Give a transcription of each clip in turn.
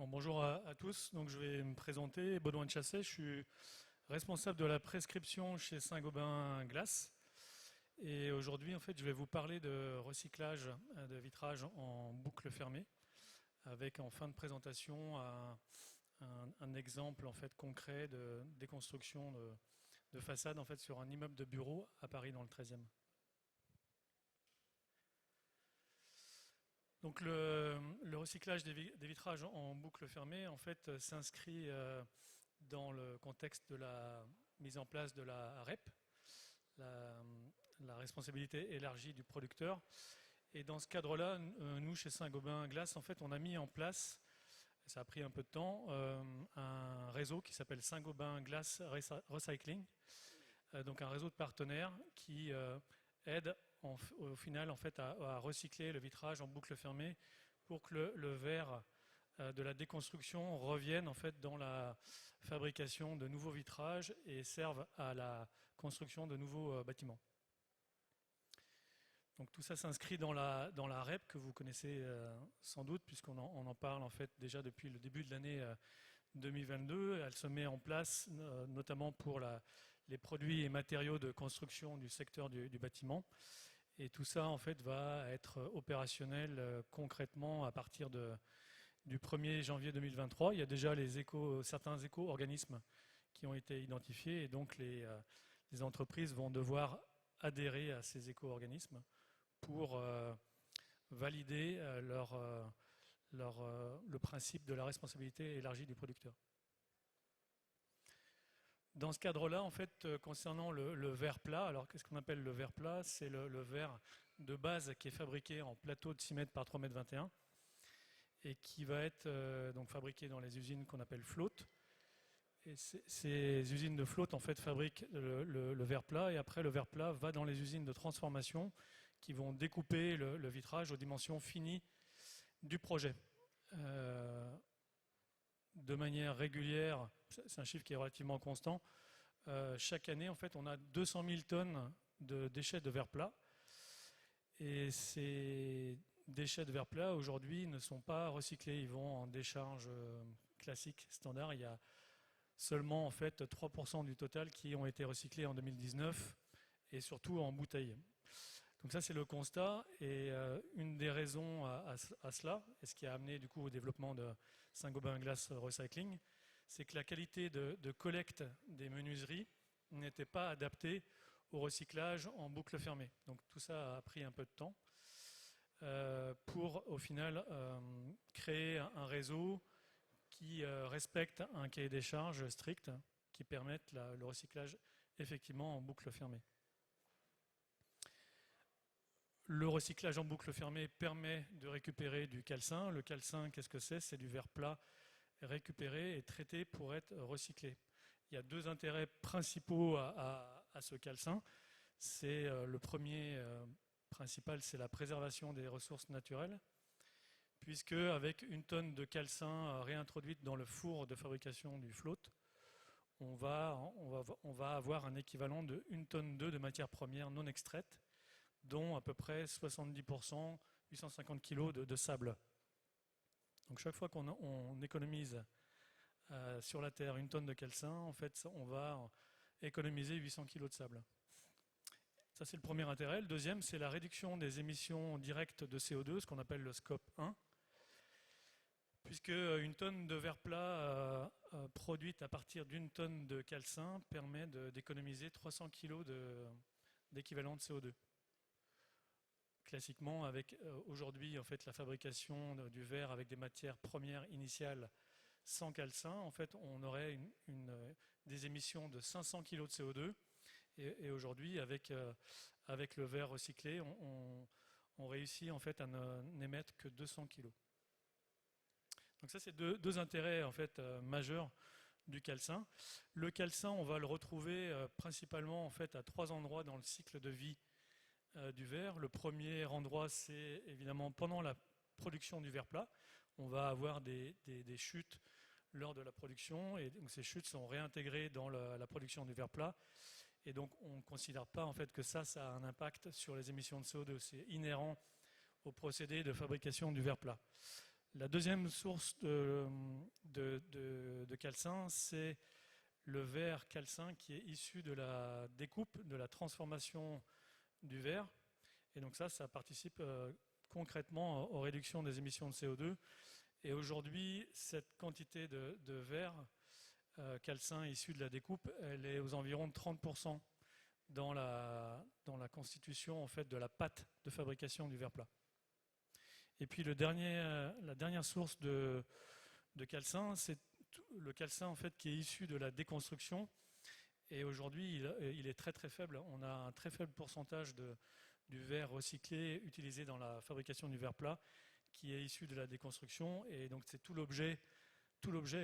Bon, bonjour à tous. Donc, je vais me présenter. Baudouin de Chassé, je suis responsable de la prescription chez Saint-Gobain Glace. Et aujourd'hui, en fait, je vais vous parler de recyclage de vitrage en boucle fermée, avec en fin de présentation un exemple en fait concret de déconstruction de façade en fait sur un immeuble de bureau à Paris dans le 13e. Donc le recyclage des vitrages en boucle fermée en fait s'inscrit dans le contexte de la mise en place de la REP, la, la responsabilité élargie du producteur. Et dans ce cadre-là, nous chez Saint-Gobain Glace, en fait, on a mis en place, ça a pris un peu de temps, un réseau qui s'appelle Saint-Gobain Glace Recycling, donc un réseau de partenaires qui aide au final en fait, à recycler le vitrage en boucle fermée pour que le verre de la déconstruction revienne en fait, dans la fabrication de nouveaux vitrages et serve à la construction de nouveaux bâtiments. Donc tout ça s'inscrit dans la REP que vous connaissez sans doute puisqu'on en parle en fait déjà depuis le début de l'année 2022. Elle se met en place notamment pour les produits et matériaux de construction du secteur du bâtiment. Et tout ça en fait va être opérationnel concrètement à partir du 1er janvier 2023. Il y a déjà certains éco-organismes qui ont été identifiés et donc les entreprises vont devoir adhérer à ces éco-organismes pour valider le principe de la responsabilité élargie du producteur. Dans ce cadre-là, en fait, concernant le verre plat, alors qu'est-ce qu'on appelle le verre plat? C'est le verre de base qui est fabriqué en plateau de 6 mètres par 3 mètres 21 et qui va être donc fabriqué dans les usines qu'on appelle flotte. Et ces usines de flotte en fait fabriquent le verre plat et après le verre plat va dans les usines de transformation qui vont découper le vitrage aux dimensions finies du projet. De manière régulière, c'est un chiffre qui est relativement constant, chaque année en fait on a 200 000 tonnes de déchets de verre plat et ces déchets de verre plat aujourd'hui ne sont pas recyclés, ils vont en décharge classique, standard. Il y a seulement en fait 3% du total qui ont été recyclés en 2019 et surtout en bouteilles. Donc ça c'est le constat et une des raisons à cela, et ce qui a amené du coup au développement de Saint-Gobain Glace Recycling, c'est que la qualité de collecte des menuiseries n'était pas adaptée au recyclage en boucle fermée. Donc tout ça a pris un peu de temps pour au final créer un réseau qui respecte un cahier des charges strict qui permette le recyclage effectivement en boucle fermée. Le recyclage en boucle fermée permet de récupérer du calcin. Le calcin, qu'est-ce que c'est? C'est du verre plat récupéré et traité pour être recyclé. Il y a deux intérêts principaux à ce calcin. C'est le premier principal, c'est la préservation des ressources naturelles, puisque avec une tonne de calcin réintroduite dans le four de fabrication du flotte, on va avoir un équivalent de 1,2 tonne de matières premières non extraites, dont à peu près 70%, 850 kg de sable. Donc chaque fois qu'on économise sur la Terre 1 tonne de calcin, en fait, on va économiser 800 kg de sable. Ça, c'est le premier intérêt. Le deuxième, c'est la réduction des émissions directes de CO2, ce qu'on appelle le scope 1, puisque une tonne de verre plat produite à partir d'une tonne de calcin permet d'économiser 300 kg d'équivalent de CO2. Classiquement, avec aujourd'hui en fait la fabrication du verre avec des matières premières initiales sans calcin, en fait, on aurait des émissions de 500 kg de CO2. Et aujourd'hui, avec le verre recyclé, on réussit en fait à n'émettre que 200 kg. Donc ça, c'est deux intérêts en fait majeurs du calcin. Le calcin, on va le retrouver principalement en fait à 3 endroits dans le cycle de vie du verre. Le premier endroit, c'est évidemment pendant la production du verre plat. On va avoir des chutes lors de la production et donc ces chutes sont réintégrées dans la production du verre plat. Et donc on ne considère pas en fait que ça a un impact sur les émissions de CO2. C'est inhérent au procédé de fabrication du verre plat. La deuxième source de calcin, c'est le verre calcin qui est issu de la découpe, de la transformation du verre. Et donc ça participe concrètement aux réductions des émissions de CO2. Et aujourd'hui, cette quantité de verre calcin issu de la découpe, elle est aux environs de 30% dans la constitution en fait, de la pâte de fabrication du verre plat. Et puis la dernière source de calcin, c'est le calcin en fait, qui est issu de la déconstruction. Et aujourd'hui, il est très très faible. On a un très faible pourcentage du verre recyclé utilisé dans la fabrication du verre plat qui est issu de la déconstruction. Et donc c'est tout l'objet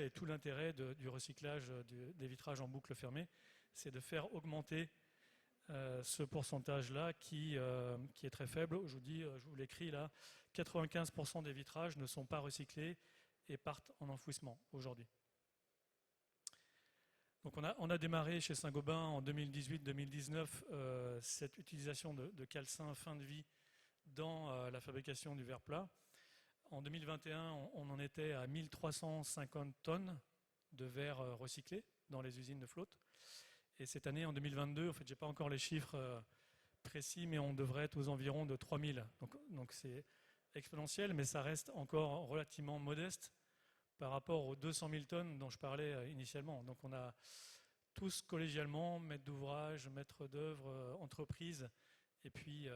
et tout l'intérêt du recyclage des vitrages en boucle fermée, c'est de faire augmenter ce pourcentage-là qui est très faible. Je vous l'écris là, 95% des vitrages ne sont pas recyclés et partent en enfouissement aujourd'hui. Donc on a démarré chez Saint-Gobain en 2018-2019 cette utilisation de calcin fin de vie dans la fabrication du verre plat. En 2021, on en était à 1350 tonnes de verre recyclé dans les usines de flotte. Et cette année, en 2022, en fait, je n'ai pas encore les chiffres précis, mais on devrait être aux environs de 3000. Donc c'est exponentiel, mais ça reste encore relativement modeste par rapport aux 200 000 tonnes dont je parlais initialement. Donc on a tous collégialement, maîtres d'ouvrage, maîtres d'œuvre, entreprises, et puis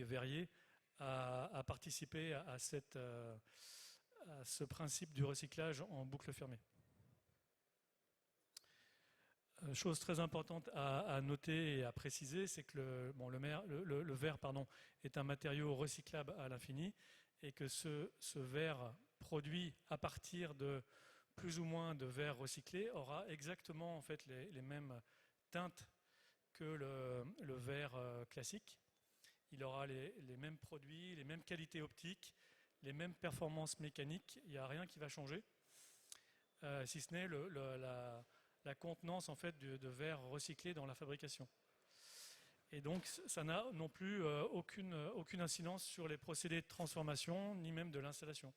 verriers, à participer à ce principe du recyclage en boucle fermée. Chose très importante à noter et à préciser, c'est que le verre est un matériau recyclable à l'infini et que ce verre produit à partir de plus ou moins de verre recyclé aura exactement en fait, les mêmes teintes que le verre classique. Il aura les mêmes produits, les mêmes qualités optiques, les mêmes performances mécaniques. Il n'y a rien qui va changer, si ce n'est la contenance en fait, de verre recyclé dans la fabrication. Et donc ça n'a non plus aucune incidence sur les procédés de transformation, ni même de l'installation.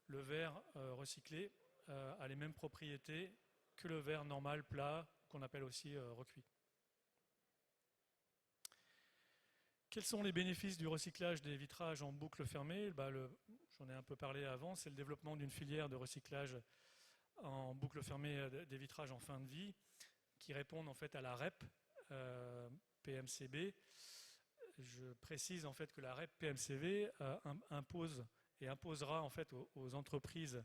Le verre recyclé a les mêmes propriétés que le verre normal plat, qu'on appelle aussi recuit. Quels sont les bénéfices du recyclage des vitrages en boucle fermée? J'en ai un peu parlé avant, c'est le développement d'une filière de recyclage en boucle fermée des vitrages en fin de vie qui répondent en fait à la REP PMCB. Je précise en fait que la REP PMCB impose et imposera en fait aux entreprises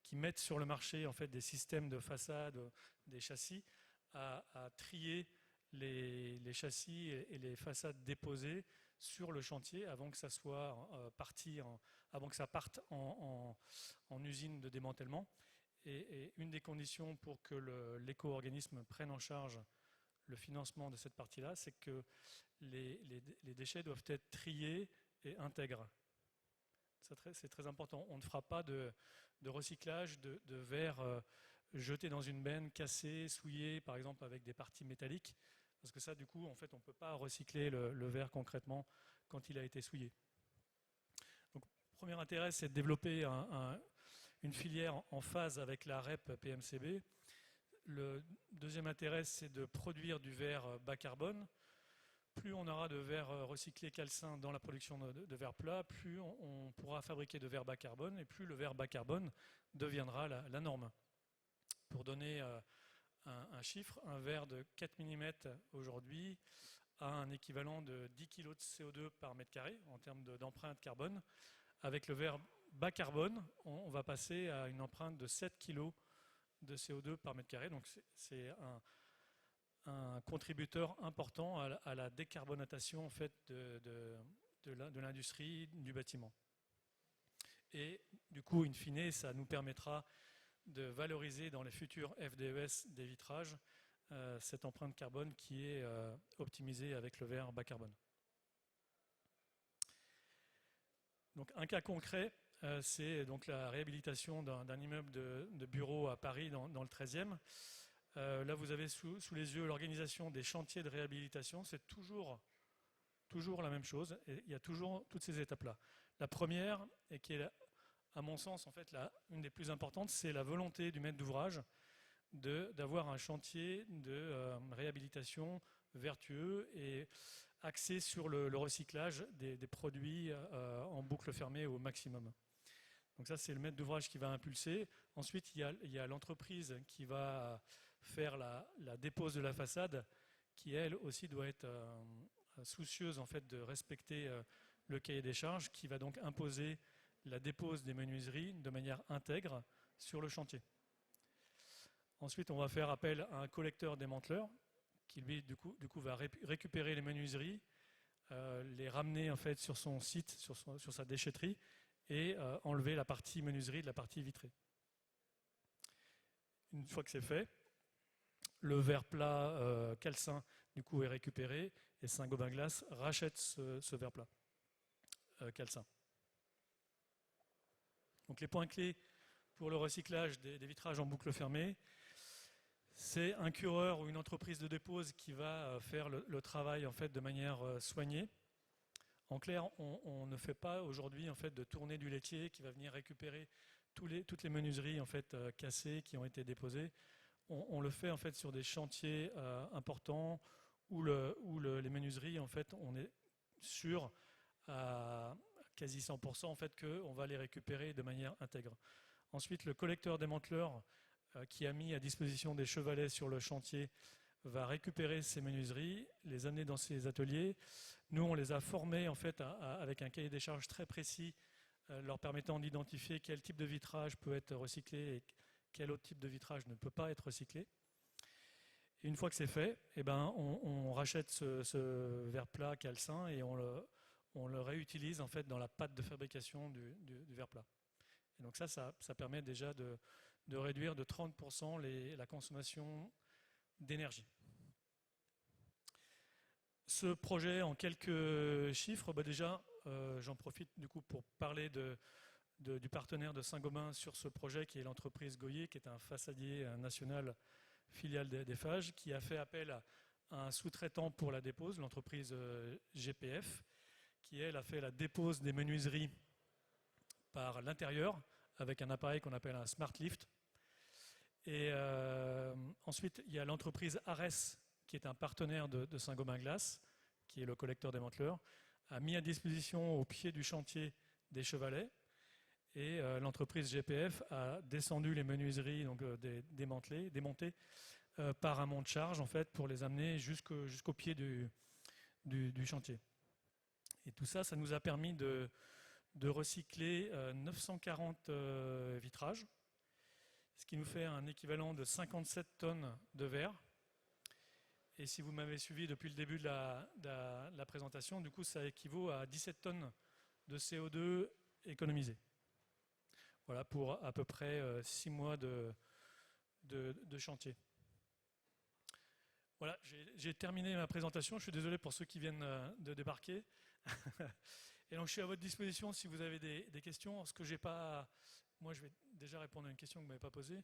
qui mettent sur le marché en fait des systèmes de façade, des châssis, à trier les châssis et les façades déposées sur le chantier avant que ça soit avant que ça parte en usine de démantèlement. Et une des conditions pour que l'éco-organisme prenne en charge le financement de cette partie-là, c'est que les déchets doivent être triés et intègres. C'est très important. On ne fera pas de recyclage de verre jeté dans une benne, cassé, souillé, par exemple avec des parties métalliques, parce que ça, du coup, en fait, on ne peut pas recycler le verre concrètement quand il a été souillé. Donc, premier intérêt, c'est de développer une filière en phase avec la REP PMCB. Le deuxième intérêt, c'est de produire du verre bas carbone. Plus on aura de verre recyclé calcin dans la production de verre plat, plus on pourra fabriquer de verre bas carbone et plus le verre bas carbone deviendra la norme. Pour donner un chiffre, un verre de 4 mm aujourd'hui a un équivalent de 10 kg de CO2 par mètre carré en termes d'empreinte carbone. Avec le verre bas carbone, on va passer à une empreinte de 7 kg de CO2 par mètre carré. Donc c'est un contributeur important à la décarbonatation en fait, de l'industrie du bâtiment. Et du coup, in fine, ça nous permettra de valoriser dans les futurs FDES des vitrages cette empreinte carbone qui est optimisée avec le verre bas carbone. Donc un cas concret, c'est donc la réhabilitation d'un immeuble de bureaux à Paris dans le 13e. Là, vous avez sous les yeux l'organisation des chantiers de réhabilitation. C'est toujours la même chose. Et il y a toujours toutes ces étapes-là. La première, et qui est à mon sens en fait une des plus importantes, c'est la volonté du maître d'ouvrage d'avoir un chantier de réhabilitation vertueux et axé sur le recyclage des produits en boucle fermée au maximum. Donc ça, c'est le maître d'ouvrage qui va impulser. Ensuite, il y a l'entreprise qui va faire la dépose de la façade, qui elle aussi doit être soucieuse en fait de respecter le cahier des charges, qui va donc imposer la dépose des menuiseries de manière intègre sur le chantier. Ensuite, on va faire appel à un collecteur démanteleur qui lui du coup va récupérer les menuiseries, les ramener en fait sur son site, sur sa déchetterie, et enlever la partie menuiserie de la partie vitrée. Une fois que c'est fait, le verre plat calcin du coup est récupéré et Saint-Gobain Glace rachète ce verre plat calcin. Donc les points clés pour le recyclage des vitrages en boucle fermée, c'est un cureur ou une entreprise de dépose qui va faire le travail en fait de manière soignée. En clair, on ne fait pas aujourd'hui en fait de tournée du laitier qui va venir récupérer toutes les menuiseries en fait cassées qui ont été déposées. On le fait en fait sur des chantiers importants où les menuiseries en fait on est sûr à quasi 100% en fait qu'on va les récupérer de manière intègre. Ensuite, le collecteur démanteleur qui a mis à disposition des chevalets sur le chantier va récupérer ces menuiseries, les amener dans ses ateliers. Nous, on les a formés en fait avec un cahier des charges très précis, leur permettant d'identifier quel type de vitrage peut être recyclé et quel autre type de vitrage ne peut pas être recyclé. Et une fois que c'est fait, eh ben, on rachète ce verre plat calcin et on le réutilise en fait dans la pâte de fabrication du verre plat. Et donc ça permet déjà de réduire de 30% la consommation d'énergie. Ce projet, en quelques chiffres, déjà, j'en profite du coup pour parler du partenaire de Saint-Gobain sur ce projet, qui est l'entreprise Goyer, qui est un façadier national filiale d'Eiffage, qui a fait appel à un sous-traitant pour la dépose, l'entreprise GPF, qui elle a fait la dépose des menuiseries par l'intérieur avec un appareil qu'on appelle un Smart Lift. Et ensuite, il y a l'entreprise Ares, qui est un partenaire de Saint-Gobain Glace, qui est le collecteur démanteleur, a mis à disposition au pied du chantier des chevalets. Et l'entreprise GPF a descendu les menuiseries donc, démontées par un monte charge en fait, pour les amener jusqu'au pied du chantier. Et tout ça, ça nous a permis de recycler 940 vitrages, ce qui nous fait un équivalent de 57 tonnes de verre. Et si vous m'avez suivi depuis le début de la présentation, du coup, ça équivaut à 17 tonnes de CO2 économisées. Voilà, pour à peu près 6 mois de chantier. Voilà, j'ai terminé ma présentation. Je suis désolé pour ceux qui viennent de débarquer. Et donc, je suis à votre disposition si vous avez des questions. Ce que j'ai pas... Moi, je vais déjà répondre à une question que vous ne m'avez pas posée.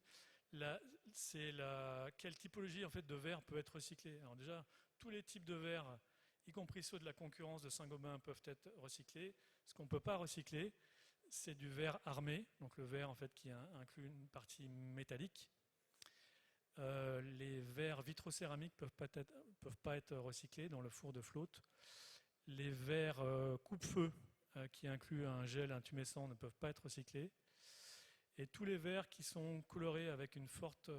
C'est quelle typologie en fait, de verre peut être recyclé. Alors déjà, tous les types de verre, y compris ceux de la concurrence de Saint-Gobain, peuvent être recyclés. Ce qu'on ne peut pas recycler, c'est du verre armé, donc le verre en fait, qui inclut une partie métallique. Les verres vitrocéramiques ne peuvent pas être recyclés dans le four de flotte. Les verres coupe-feu, qui incluent un gel intumescent, ne peuvent pas être recyclés. Et tous les verres qui sont colorés avec une forte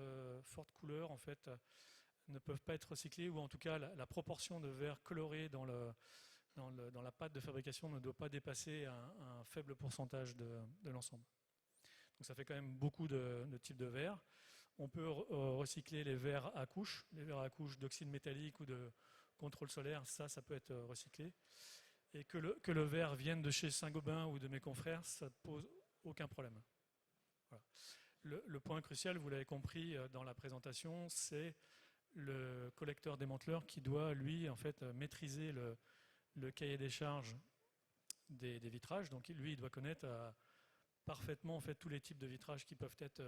couleur, en fait, ne peuvent pas être recyclés, ou en tout cas, la proportion de verres colorés dans la pâte de fabrication ne doit pas dépasser un faible pourcentage de l'ensemble. Donc ça fait quand même beaucoup de types de verres. On peut recycler les verres à couche d'oxyde métallique ou de contrôle solaire, ça peut être recyclé. Et que le verre vienne de chez Saint-Gobain ou de mes confrères, ça ne pose aucun problème. Voilà. Le point crucial, vous l'avez compris dans la présentation, c'est le collecteur démanteleur qui doit, lui, en fait, maîtriser le cahier des charges des vitrages. Donc lui, il doit connaître parfaitement en fait, tous les types de vitrages qui peuvent être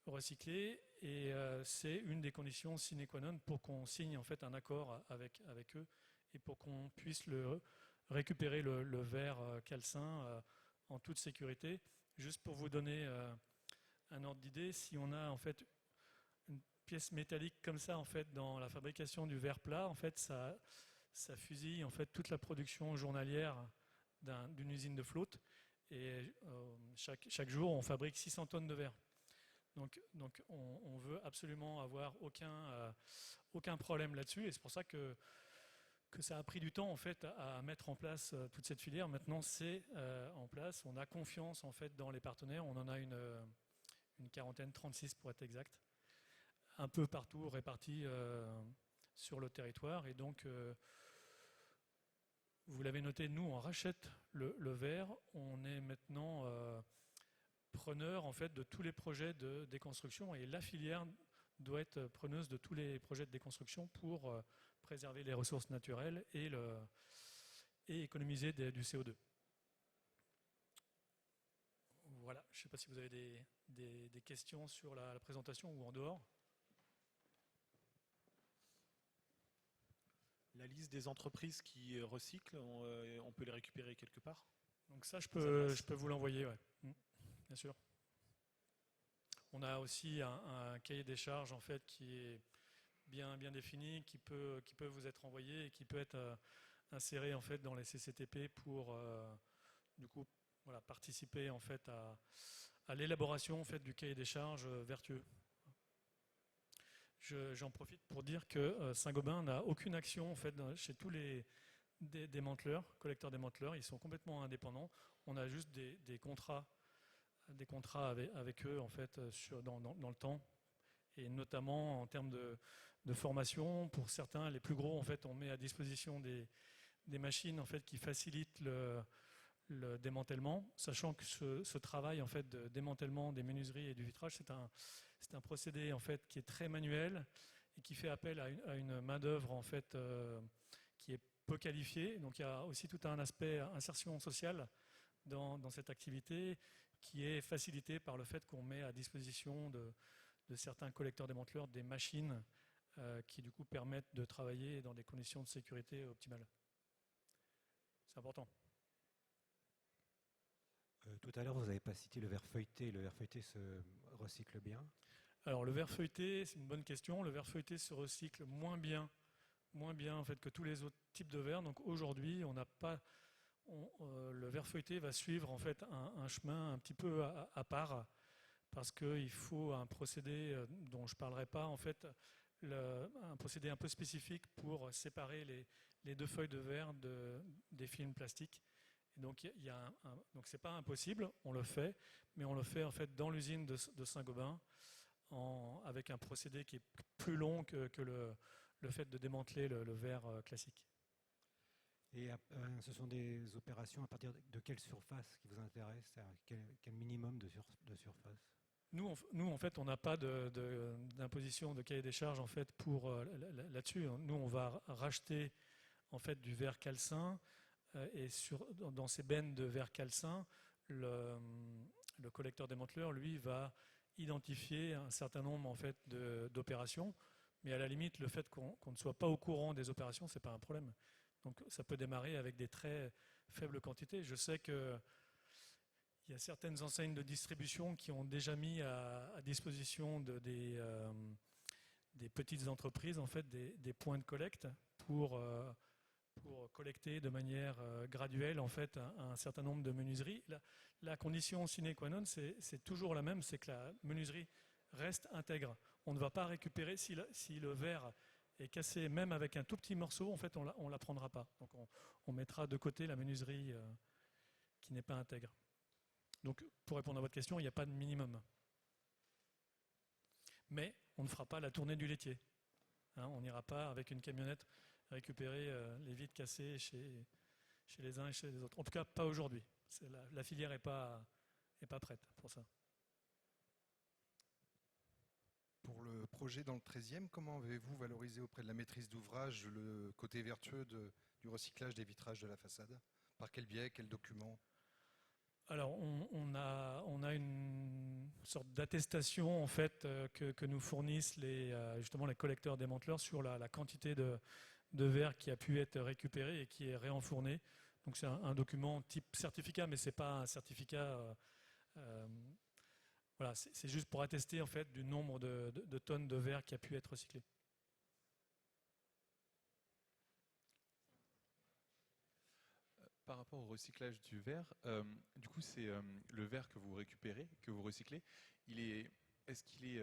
recyclés. Et c'est une des conditions sine qua non pour qu'on signe en fait, un accord avec eux et pour qu'on puisse le récupérer le verre calcin en toute sécurité. Juste pour vous donner un ordre d'idée, si on a en fait une pièce métallique comme ça en fait dans la fabrication du verre plat, en fait ça fusille en fait toute la production journalière d'une usine de flotte. Et chaque jour, on fabrique 600 tonnes de verre. Donc on veut absolument avoir aucun problème là-dessus. Et c'est pour ça que ça a pris du temps en fait à mettre en place toute cette filière. Maintenant, c'est en place. On a confiance en fait dans les partenaires. On en a une quarantaine, 36 pour être exact, un peu partout répartis sur le territoire. Et donc, vous l'avez noté, nous on rachète le verre. On est maintenant preneur en fait de tous les projets de déconstruction, et la filière doit être preneuse de tous les projets de déconstruction pour préserver les ressources naturelles et économiser du CO2. Voilà, je ne sais pas si vous avez des questions sur la présentation ou en dehors. La liste des entreprises qui recyclent, on peut les récupérer quelque part? Donc ça, je peux vous l'envoyer, ouais. Bien sûr. On a aussi un cahier des charges en fait qui est bien défini, qui peut vous être envoyé et qui peut être inséré en fait dans les CCTP pour du coup voilà, participer en fait à l'élaboration en fait du cahier des charges vertueux. J'en profite pour dire que Saint-Gobain n'a aucune action en fait chez tous les démanteleurs, collecteurs démanteleurs. Ils sont complètement indépendants. On a juste des contrats avec eux en fait dans le temps, et notamment en termes de formation. Pour certains, les plus gros en fait, on met à disposition des machines en fait qui facilitent le démantèlement, sachant que ce travail en fait de démantèlement des menuiseries et du vitrage, c'est un procédé en fait qui est très manuel et qui fait appel à une main d'œuvre en fait qui est peu qualifiée. Donc il y a aussi tout un aspect insertion sociale dans cette activité, qui est facilité par le fait qu'on met à disposition de certains collecteurs démanteleurs des machines qui du coup permettent de travailler dans des conditions de sécurité optimales. C'est important. Tout à l'heure, vous n'avez pas cité le verre feuilleté. Le verre feuilleté se recycle bien? Alors le verre feuilleté, c'est une bonne question. Le verre feuilleté se recycle moins bien en fait que tous les autres types de verre. Donc aujourd'hui, on n'a pas le verre feuilleté va suivre en fait un chemin un petit peu à part, parce qu'il faut un procédé dont je ne parlerai pas, en fait, un procédé un peu spécifique pour séparer les deux feuilles de verre des films plastiques. Et donc donc c'est pas impossible, on le fait, mais on le fait en fait dans l'usine de Saint-Gobain avec un procédé qui est plus long que le fait de démanteler le verre classique. Et ce sont des opérations à partir de quelle surface qui vous intéresse? Quel minimum de surface? Nous, en fait, on n'a pas d'imposition de cahier des charges en fait pour là-dessus. Nous, on va racheter en fait du verre calcin et dans ces bennes de verre calcin, le collecteur démanteleur, lui, va identifier un certain nombre en fait d'opérations. Mais à la limite, le fait qu'on ne soit pas au courant des opérations, c'est pas un problème. Donc ça peut démarrer avec des très faibles quantités. Je sais qu'il y a certaines enseignes de distribution qui ont déjà mis à disposition des petites entreprises en fait, des points de collecte pour collecter de manière graduelle en fait, un certain nombre de menuiseries. La condition sine qua non, c'est toujours la même, c'est que la menuiserie reste intègre. On ne va pas récupérer si le verre est cassé, même avec un tout petit morceau, en fait, on ne la prendra pas. Donc on mettra de côté la menuiserie qui n'est pas intègre. Donc pour répondre à votre question, il n'y a pas de minimum. Mais on ne fera pas la tournée du laitier. On n'ira pas avec une camionnette récupérer les vitres cassées chez les uns et chez les autres. En tout cas, pas aujourd'hui. La filière n'est pas prête pour ça. Pour le projet dans le 13e, comment avez-vous valorisé auprès de la maîtrise d'ouvrage le côté vertueux du recyclage des vitrages de la façade? Par quel biais, quel document? Alors, on a une sorte d'attestation en fait que nous fournissent justement les collecteurs démanteleurs sur la quantité de verre qui a pu être récupéré et qui est réenfourné. Donc c'est un document type certificat, mais c'est pas un certificat. Voilà, c'est juste pour attester en fait du nombre de tonnes de verre qui a pu être recyclé. Par rapport au recyclage du verre, du coup, c'est le verre que vous récupérez, que vous recyclez, est-ce qu'il est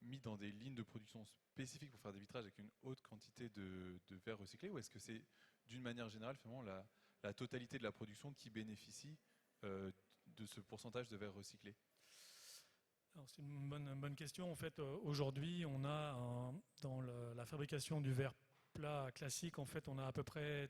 mis dans des lignes de production spécifiques pour faire des vitrages avec une haute quantité de verre recyclé, ou est-ce que c'est d'une manière générale finalement la totalité de la production qui bénéficie de ce pourcentage de verre recyclé? Alors, c'est une bonne question. En fait, aujourd'hui, on a dans la fabrication du verre plat classique, en fait, on a à peu près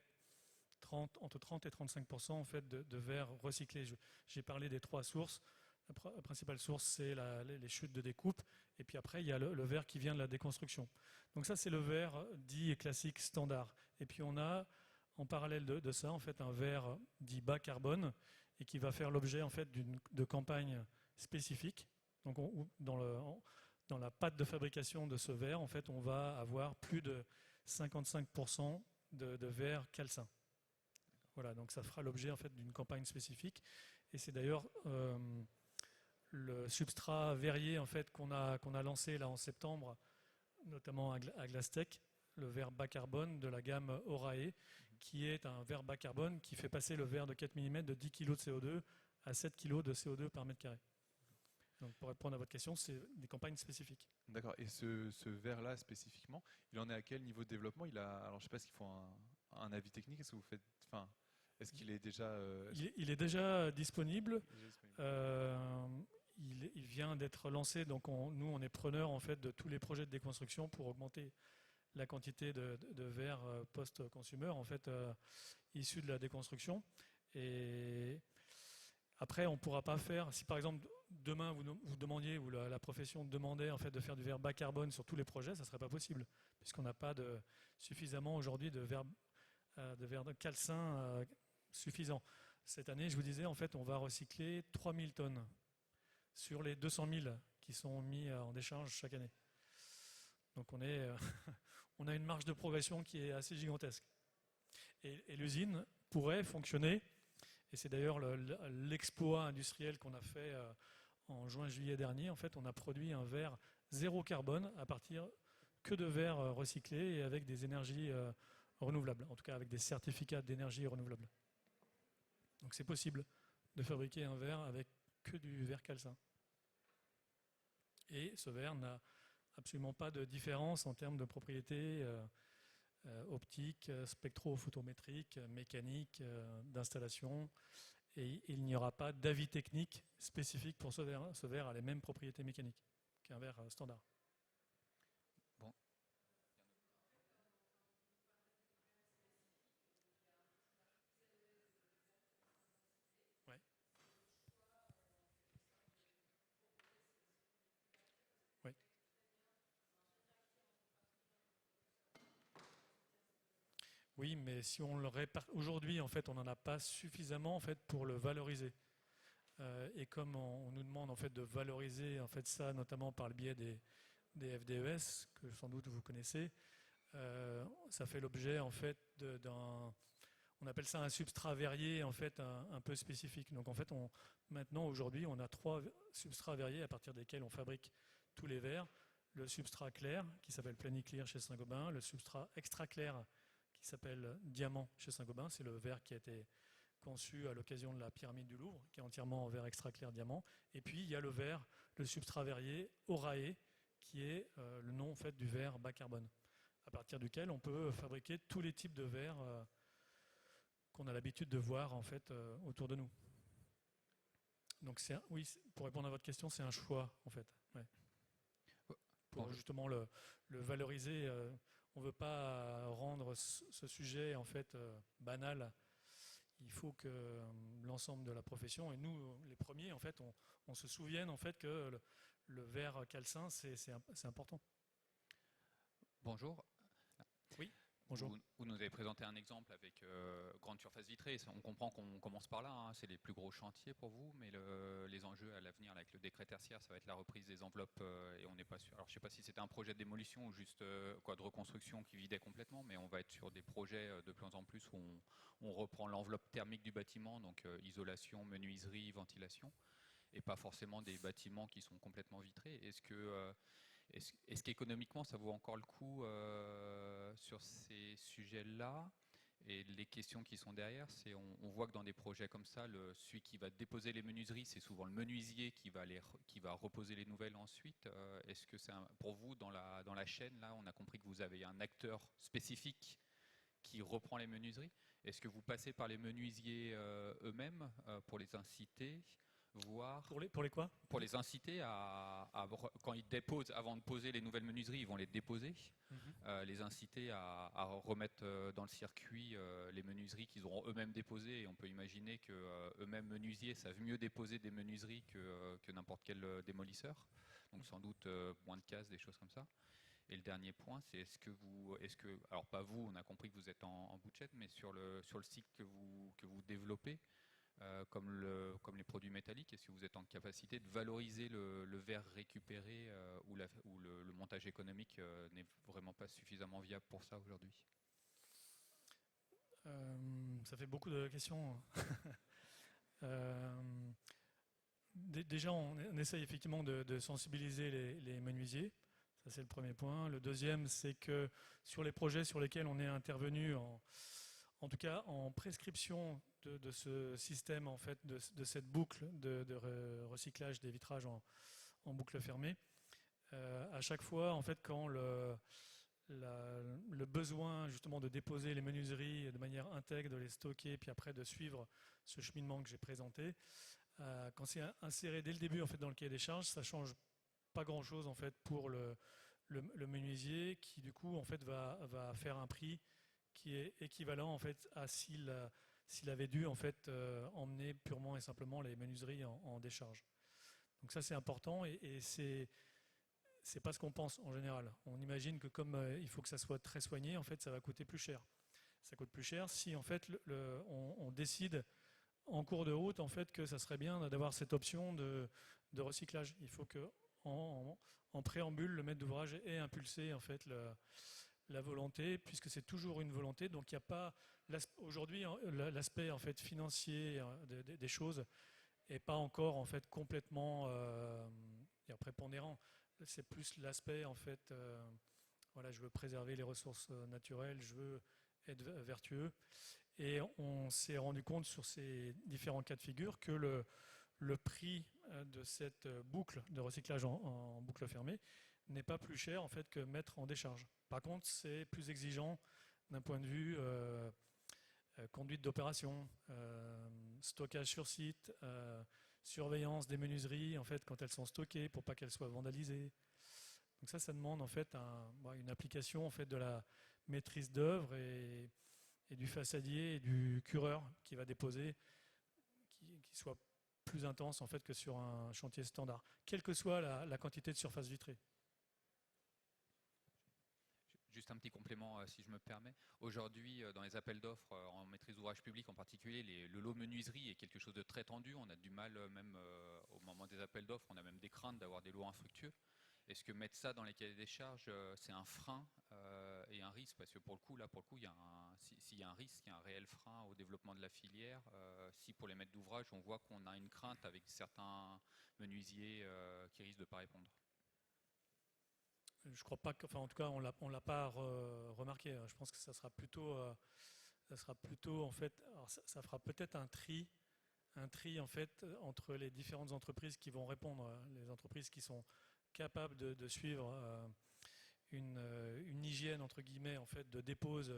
entre 30 et 35% en fait, de verre recyclé. J'ai parlé des 3 sources. La principale source, c'est les chutes de découpe. Et puis après, il y a le verre qui vient de la déconstruction. Donc ça, c'est le verre dit classique standard. Et puis on a, en parallèle de ça, en fait, un verre dit bas carbone et qui va faire l'objet en fait, de campagnes spécifiques. Donc dans la pâte de fabrication de ce verre, en fait, on va avoir plus de 55% de verre calcin. Voilà, donc ça fera l'objet en fait d'une campagne spécifique. Et c'est d'ailleurs le substrat verrier en fait qu'on a lancé là en septembre, notamment à Glastec, le verre bas carbone de la gamme Orae, qui est un verre bas carbone qui fait passer le verre de 4 mm de 10 kg de CO2 à 7 kg de CO2 par mètre carré. Donc pour répondre à votre question, c'est des campagnes spécifiques. D'accord. Et ce verre-là spécifiquement, il en est à quel niveau de développement? Alors je ne sais pas s'il faut un avis technique. Est-ce que vous faites, est-ce qu'il est déjà il est déjà disponible. Il vient d'être lancé. Donc nous, on est preneur en fait de tous les projets de déconstruction pour augmenter la quantité de verre post-consumer en fait issus de la déconstruction. Et après, on ne pourra pas faire. Si par exemple demain vous demandiez ou la profession demandait en fait de faire du verre bas carbone sur tous les projets, ça ne serait pas possible puisqu'on n'a pas suffisamment aujourd'hui de verre de calcin suffisant. Cette année, je vous disais, en fait, on va recycler 3000 tonnes sur les 200 000 qui sont mis en décharge chaque année. Donc on a une marge de progression qui est assez gigantesque. Et l'usine pourrait fonctionner, et c'est d'ailleurs l'exploit industriel qu'on a fait en juin-juillet dernier. En fait, on a produit un verre zéro carbone à partir que de verre recyclé et avec des énergies renouvelables, en tout cas avec des certificats d'énergie renouvelable. Donc c'est possible de fabriquer un verre avec que du verre calcin. Et ce verre n'a absolument pas de différence en termes de propriétés optiques, spectrophotométriques, mécaniques, d'installation. Et il n'y aura pas d'avis technique spécifique pour ce verre. Ce verre a les mêmes propriétés mécaniques qu'un verre standard. Oui, mais si on le répartit aujourd'hui, en fait, on n'en a pas suffisamment en fait pour le valoriser. Et comme on nous demande en fait de valoriser en fait ça, notamment par le biais des FDES que sans doute vous connaissez, ça fait l'objet en fait on appelle ça un substrat verrier en fait un peu spécifique. Donc en fait, maintenant aujourd'hui, on a 3 substrats verriers à partir desquels on fabrique tous les verres. Le substrat clair qui s'appelle Planiclear chez Saint-Gobain, le substrat extra clair qui s'appelle Diamant chez Saint-Gobain, c'est le verre qui a été conçu à l'occasion de la pyramide du Louvre, qui est entièrement en verre extra clair diamant. Et puis il y a le substrat verrier Orae, qui est le nom en fait, du verre bas carbone, à partir duquel on peut fabriquer tous les types de verres qu'on a l'habitude de voir en fait, autour de nous. Donc oui, pour répondre à votre question, c'est un choix en fait. Ouais. Pour justement le valoriser. On ne veut pas rendre ce sujet en fait banal. Il faut que l'ensemble de la profession et nous les premiers en fait on se souvienne en fait que le verre calcin c'est important. Bonjour. Oui. Bonjour. Vous nous avez présenté un exemple avec grande surface vitrée. On comprend qu'on commence par là, hein. C'est les plus gros chantiers pour vous, mais les enjeux à l'avenir avec le décret tertiaire, ça va être la reprise des enveloppes et on n'est pas sûr. Alors je ne sais pas si c'était un projet de démolition ou juste de reconstruction qui vidait complètement, mais on va être sur des projets de plus en plus où on reprend l'enveloppe thermique du bâtiment, donc isolation, menuiserie, ventilation, et pas forcément des bâtiments qui sont complètement vitrés. Est-ce qu'économiquement, ça vaut encore le coup sur ces sujets-là? Et les questions qui sont derrière, c'est on voit que dans des projets comme ça, celui qui va déposer les menuiseries, c'est souvent le menuisier qui va reposer les nouvelles ensuite. Est-ce que pour vous, dans la chaîne, là, on a compris que vous avez un acteur spécifique qui reprend les menuiseries. Est-ce que vous passez par les menuisiers eux-mêmes pour les inciter voire Pour les quoi? pour les inciter quand ils déposent, avant de poser les nouvelles menuiseries, ils vont les déposer, les inciter à remettre dans le circuit les menuiseries qu'ils auront eux-mêmes déposées. Et on peut imaginer que eux-mêmes menuisiers savent mieux déposer des menuiseries que n'importe quel démolisseur. Donc sans doute moins de cases, des choses comme ça. Et le dernier point, c'est alors pas vous, on a compris que vous êtes en bout de chaîne, mais sur le cycle que vous développez, comme les produits métalliques, est-ce que vous êtes en capacité de valoriser le verre récupéré ou le montage économique n'est vraiment pas suffisamment viable pour ça aujourd'hui? Ça fait beaucoup de questions. Déjà, on essaye effectivement de sensibiliser les menuisiers. Ça, c'est le premier point. Le deuxième, c'est que sur les projets sur lesquels on est intervenu, en tout cas en prescription de ce système, en fait, de cette boucle de recyclage des vitrages en boucle fermée, à chaque fois, en fait, quand le besoin justement de déposer les menuiseries de manière intègre, de les stocker, puis après de suivre ce cheminement que j'ai présenté, quand c'est inséré dès le début en fait, dans le cahier des charges, ça change pas grand-chose en fait, pour le menuisier qui du coup en fait, va faire un prix qui est équivalent en fait, à s'il avait dû en fait, emmener purement et simplement les menuiseries en décharge. Donc ça c'est important et c'est pas ce qu'on pense en général. On imagine que comme il faut que ça soit très soigné, en fait ça va coûter plus cher. Ça coûte plus cher si en fait on décide en cours de route en fait que ça serait bien d'avoir cette option de recyclage. Il faut que en préambule le maître d'ouvrage ait impulsé en fait la volonté, puisque c'est toujours une volonté. Donc il n'y a pas aujourd'hui l'aspect en fait financier des choses n'est pas encore en fait complètement prépondérant. C'est plus l'aspect en fait voilà, je veux préserver les ressources naturelles, je veux être vertueux. Et on s'est rendu compte sur ces différents cas de figure que le prix de cette boucle de recyclage en boucle fermée n'est pas plus cher en fait que mettre en décharge. Par contre, c'est plus exigeant d'un point de vue conduite d'opération, stockage sur site, surveillance des menuiseries en fait quand elles sont stockées pour pas qu'elles soient vandalisées. Donc ça demande en fait une application en fait de la maîtrise d'œuvre et du façadier et du cureur qui va déposer, qui soit plus intense en fait que sur un chantier standard, quelle que soit la quantité de surface vitrée. Juste un petit complément, si je me permets. Aujourd'hui, dans les appels d'offres, en maîtrise d'ouvrage public en particulier, le lot menuiserie est quelque chose de très tendu. On a du mal, même au moment des appels d'offres, on a même des craintes d'avoir des lots infructueux. Est-ce que mettre ça dans les cahiers des charges, c'est un frein et un risque? Parce que pour le coup, s'il y a un risque, il y a un réel frein au développement de la filière. Si pour les maîtres d'ouvrage, on voit qu'on a une crainte avec certains menuisiers qui risquent de ne pas répondre. Je crois pas en tout cas, on l'a pas remarqué. Je pense que ça sera plutôt en fait, alors ça fera peut-être un tri en fait entre les différentes entreprises qui vont répondre, les entreprises qui sont capables de suivre une hygiène entre guillemets en fait de dépose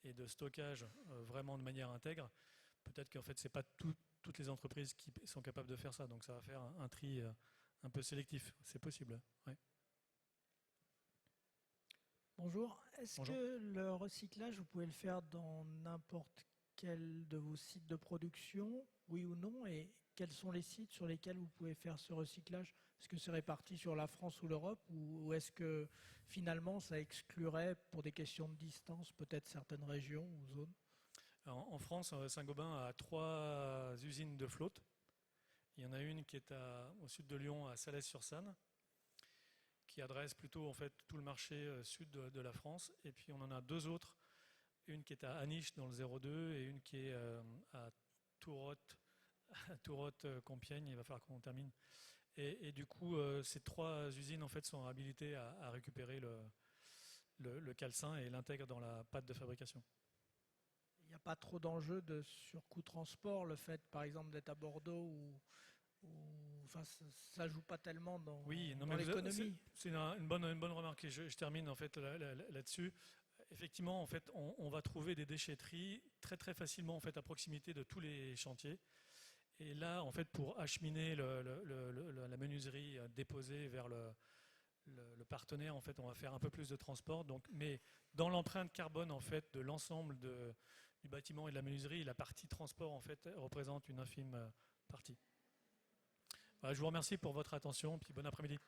et de stockage vraiment de manière intègre. Peut-être qu'en fait c'est pas toutes les entreprises qui sont capables de faire ça, donc ça va faire un tri un peu sélectif. C'est possible. Ouais. Bonjour. Est-ce Bonjour. que le recyclage, vous pouvez le faire dans n'importe quel de vos sites de production, oui ou non? Et quels sont les sites sur lesquels vous pouvez faire ce recyclage? Est-ce que c'est réparti sur la France ou l'Europe, ou est-ce que finalement ça exclurait, pour des questions de distance, peut-être certaines régions ou zones? En France, Saint-Gobain a 3 usines de flotte. Il y en a une qui est au sud de Lyon, à Salès-sur-Sanne, qui adresse plutôt en fait tout le marché sud de la France. Et puis on en a 2 autres, une qui est à Aniche dans le 02 et une qui est à Tourotte-Compiègne. Il va falloir qu'on termine. Et du coup, ces 3 usines en fait sont habilitées à récupérer le calcin et l'intègrent dans la pâte de fabrication. Il n'y a pas trop d'enjeux de surcoût transport, le fait par exemple d'être à Bordeaux enfin, ça joue pas tellement dans, Oui, non, dans mais l'économie. c'est une bonne remarque et je termine en fait là-dessus. Effectivement, en fait, on va trouver des déchetteries très très facilement en fait à proximité de tous les chantiers. Et là, en fait, pour acheminer la menuiserie déposée vers le partenaire, en fait, on va faire un peu plus de transport. Donc, mais dans l'empreinte carbone en fait de l'ensemble du bâtiment et de la menuiserie, la partie transport en fait représente une infime partie. Voilà, je vous remercie pour votre attention, puis bon après-midi.